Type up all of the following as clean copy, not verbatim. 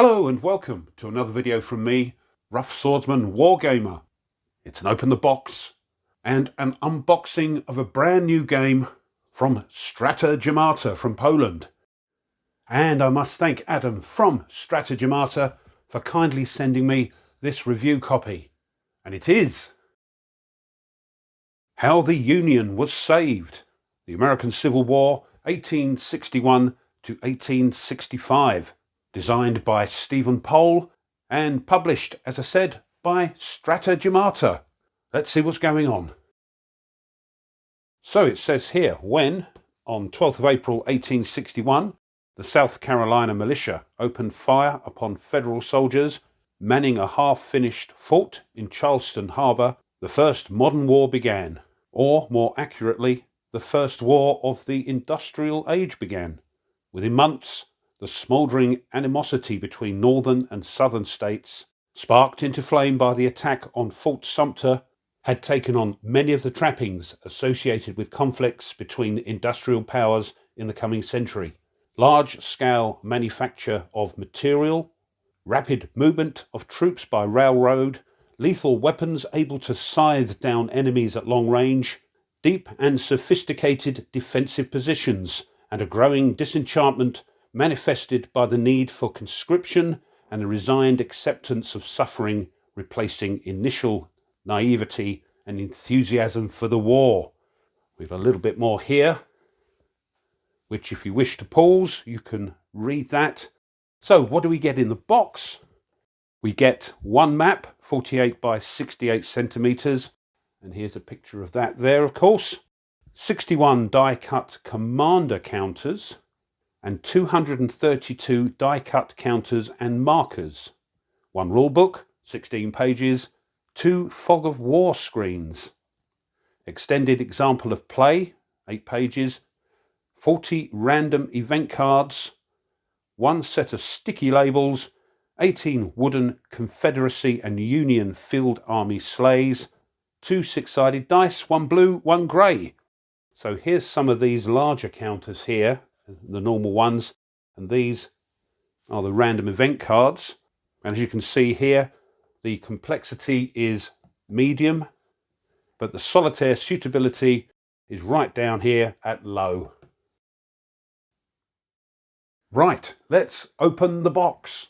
Hello and welcome to another video from me, Rough Swordsman Wargamer. It's an open the box and an unboxing of a brand new game from Strategemata from Poland. And I must thank Adam from Strategemata for kindly sending me this review copy. And it is How the Union Was Saved, the American Civil War, 1861 to 1865. Designed by Stephen Pohl and published, as I said, by Strategemata. Let's see what's going on. So it says here, when, on 12th of April 1861, the South Carolina militia opened fire upon Federal soldiers manning a half-finished fort in Charleston Harbor, the first modern war began, or more accurately, the first war of the industrial age began. Within months, the smouldering animosity between northern and southern states, sparked into flame by the attack on Fort Sumter, had taken on many of the trappings associated with conflicts between industrial powers in the coming century. Large-scale manufacture of material, rapid movement of troops by railroad, lethal weapons able to scythe down enemies at long range, deep and sophisticated defensive positions, and a growing disenchantment manifested by the need for conscription and a resigned acceptance of suffering, replacing initial naivety and enthusiasm for the war. We've a little bit more here, which if you wish to pause, you can read that. So what do we get in the box? We get one map, 48 by 68 centimetres, and here's a picture of that there, of course. 61 die-cut commander counters, and 232 die-cut counters and markers. One rulebook, 16 pages, 2 fog of war screens. Extended example of play, 8 pages, 40 random event cards, 1 set of sticky labels, 18 wooden Confederacy and Union Field Army sleighs, 2 six-sided dice, 1 blue, 1 grey. So here's some of these larger counters here, the normal ones, and these are the random event cards. And as you can see here, the complexity is medium, but the solitaire suitability is right down here at low. Right, let's open the box.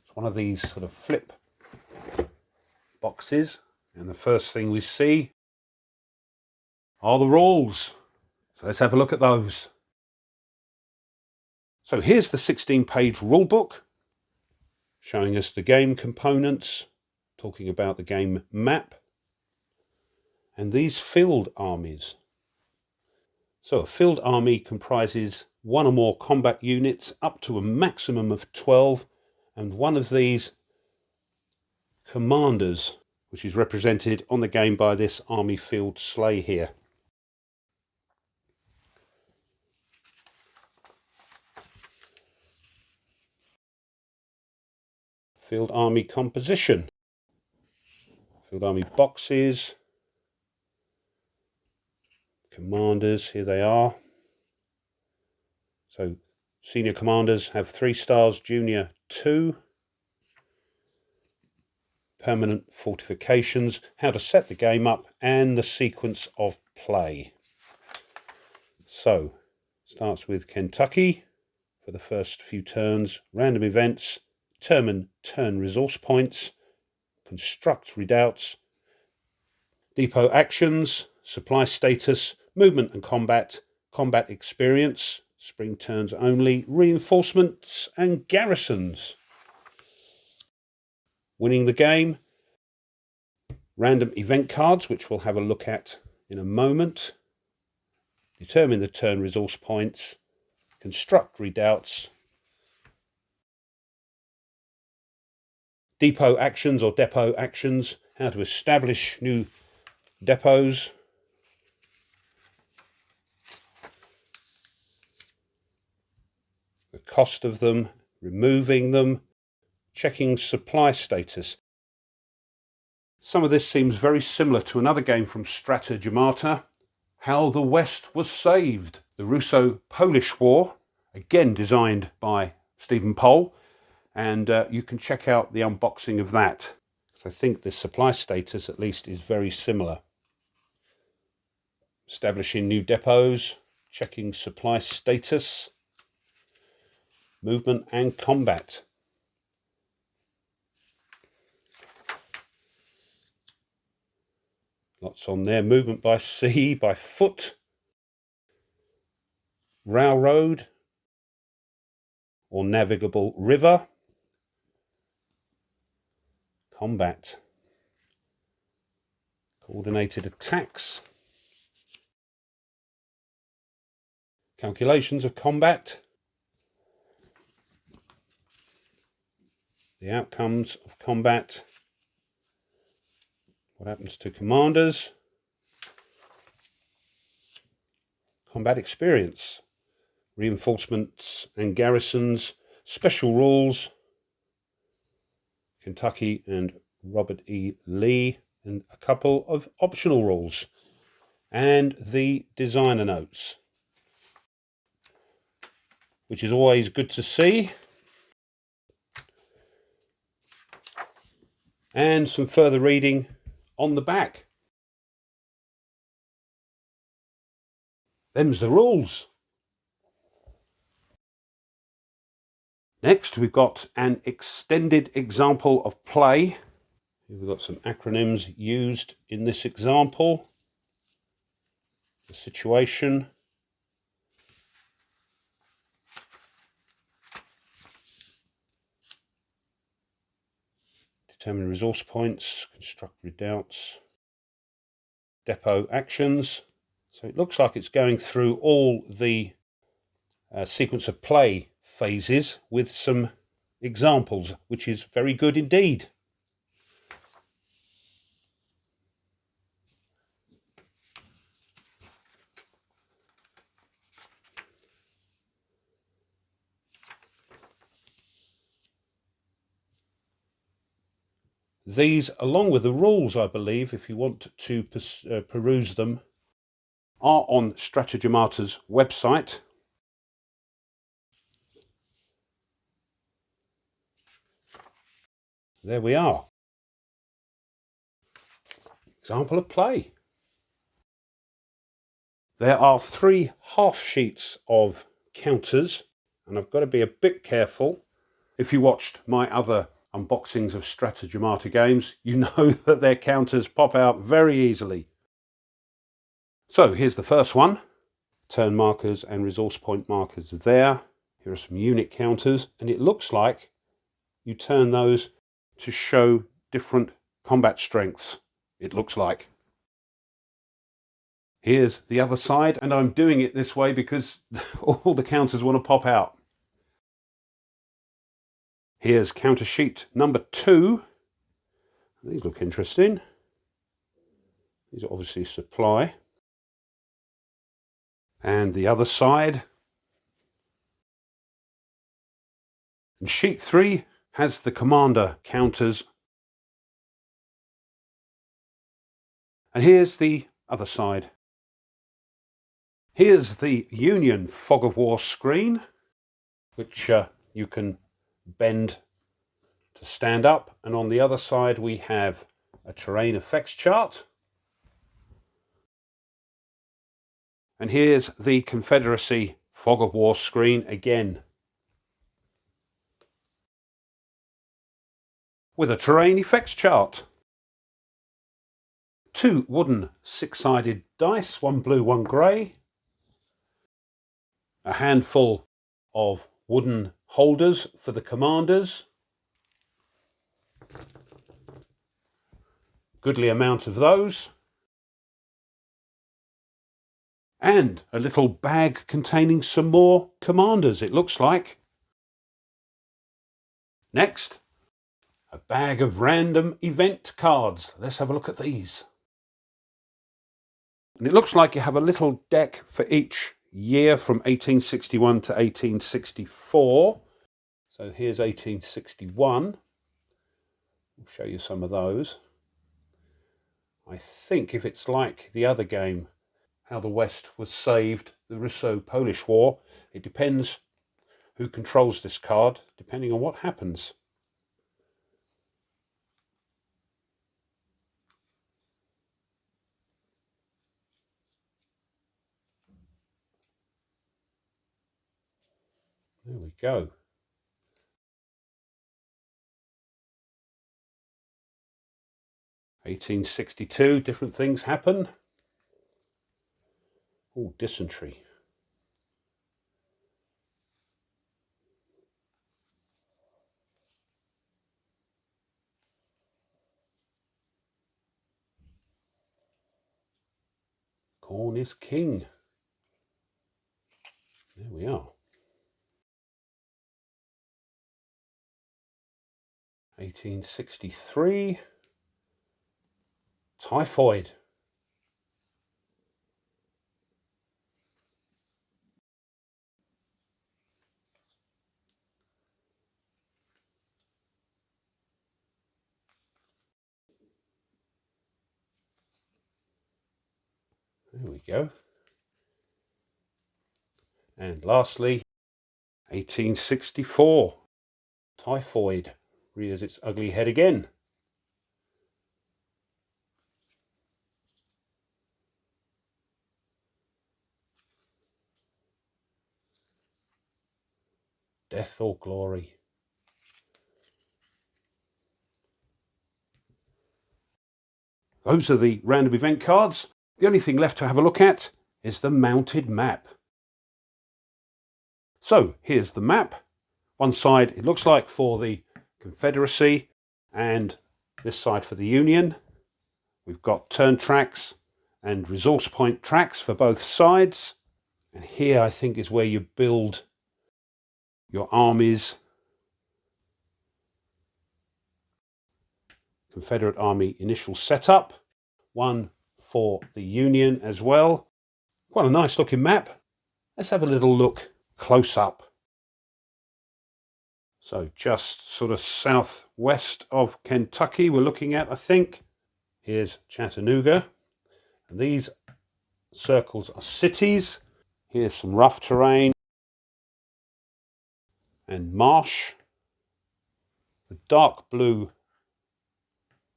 It's one of these sort of flip boxes, and the first thing we see are the rules. So let's have a look at those. So here's the 16-page rulebook, showing us the game components, talking about the game map, and these field armies. So a field army comprises 1 or more combat units up to a maximum of 12, and one of these commanders, which is represented on the game by this army field sleigh here. Field army composition. Field army boxes. Commanders, here they are. So senior commanders have 3 stars, junior 2. Permanent fortifications, how to set the game up, and the sequence of play. So, starts with Kentucky for the first few turns, random events, determine turn resource points, construct redoubts, depot actions, supply status, movement and combat, combat experience, spring turns only, reinforcements and garrisons. Winning the game, random event cards, which we'll have a look at in a moment, determine the turn resource points, construct redoubts, depot actions or depot actions, how to establish new depots, the cost of them, removing them, checking supply status. Some of this seems very similar to another game from Strategemata, How the West Was Saved, the Russo-Polish War, again designed by Stephen Pohl, and you can check out the unboxing of that, because I think the supply status at least is very similar. Establishing new depots, checking supply status, movement and combat. Lots on there. Movement by sea, by foot, railroad or navigable river, combat, coordinated attacks, calculations of combat, the outcomes of combat, what happens to commanders, combat experience, reinforcements and garrisons, special rules, Kentucky and Robert E. Lee, and a couple of optional rules, and the designer notes, which is always good to see, and some further reading on the back. Them's the rules. Next, we've got an extended example of play. We've got some acronyms used in this example. The situation, determine resource points, construct redoubts, depot actions. So it looks like it's going through all the sequence of play phases with some examples, which is very good indeed. These, along with the rules, I believe, if you want to peruse them, are on Strategemata's website. There we are. Example of play. There are 3 half sheets of counters, and I've got to be a bit careful. If you watched my other unboxings of Strategemata games, you know that their counters pop out very easily. So here's the first one. Turn markers and resource point markers there. Here are some unit counters, and it looks like you turn those to show different combat strengths, it looks like. Here's the other side, and I'm doing it this way because all the counters want to pop out. Here's counter sheet number 2. These look interesting. These are obviously supply. And the other side. And sheet 3 has the commander counters. And here's the other side. Here's the Union Fog of War screen, which you can bend to stand up. And on the other side we have a terrain effects chart. And here's the Confederacy Fog of War screen again, with a terrain effects chart. 2 wooden 6-sided dice, 1 blue, 1 grey. A handful of wooden holders for the commanders. Goodly amount of those. And a little bag containing some more commanders, it looks like. Next, a bag of random event cards. Let's have a look at these. And it looks like you have a little deck for each year from 1861 to 1864. So here's 1861. I'll show you some of those. I think if it's like the other game, How the West Was Saved, the Russo-Polish War, it depends who controls this card, depending on what happens. There we go. 1862, different things happen. Oh, dysentery. Corn is king. There we are. 1863. Typhoid. There we go. And lastly, 1864. Typhoid rears its ugly head again. Death or glory. Those are the random event cards. The only thing left to have a look at is the mounted map. So here's the map. One side it looks like for the Confederacy and this side for the Union. We've got turn tracks and resource point tracks for both sides. And here I think is where you build your armies. Confederate Army initial setup. One for the Union as well. Quite a nice looking map. Let's have a little look close up. So just sort of southwest of Kentucky we're looking at, I think. Here's Chattanooga. And these circles are cities. Here's some rough terrain and marsh. The dark blue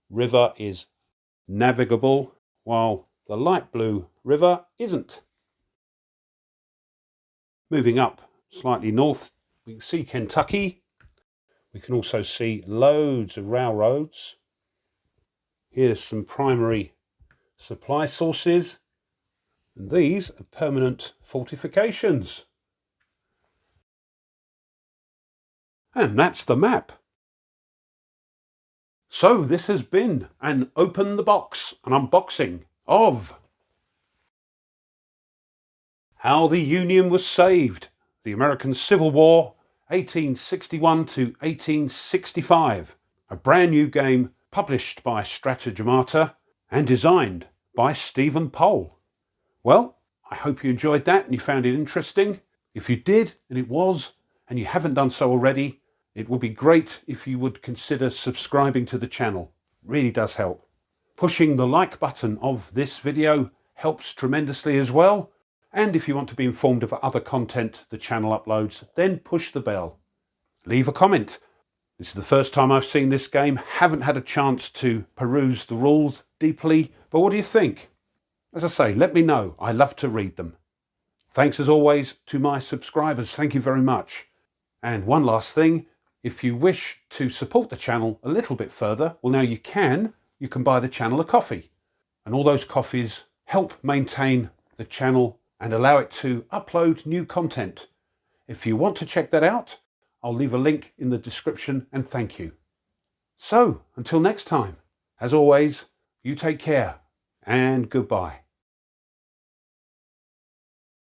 river is navigable, while the light blue river isn't. Moving up slightly north, we can see Kentucky. We can also see loads of railroads. Here's some primary supply sources. And these are permanent fortifications. And that's the map. So this has been an Open the Box, an unboxing of How the Union Was Saved, the American Civil War, 1861 to 1865. A brand new game published by Strategemata and designed by Stephen Pohl. Well, I hope you enjoyed that and you found it interesting. If you did, and it was, and you haven't done so already, it would be great if you would consider subscribing to the channel. It really does help. Pushing the like button of this video helps tremendously as well. And if you want to be informed of other content the channel uploads, then push the bell. Leave a comment. This is the first time I've seen this game. Haven't had a chance to peruse the rules deeply, but what do you think? As I say, let me know. I love to read them. Thanks as always to my subscribers. Thank you very much. And one last thing, if you wish to support the channel a little bit further, well now you can buy the channel a coffee. And all those coffees help maintain the channel and allow it to upload new content. If you want to check that out, I'll leave a link in the description and thank you. So, until next time, as always, you take care and goodbye.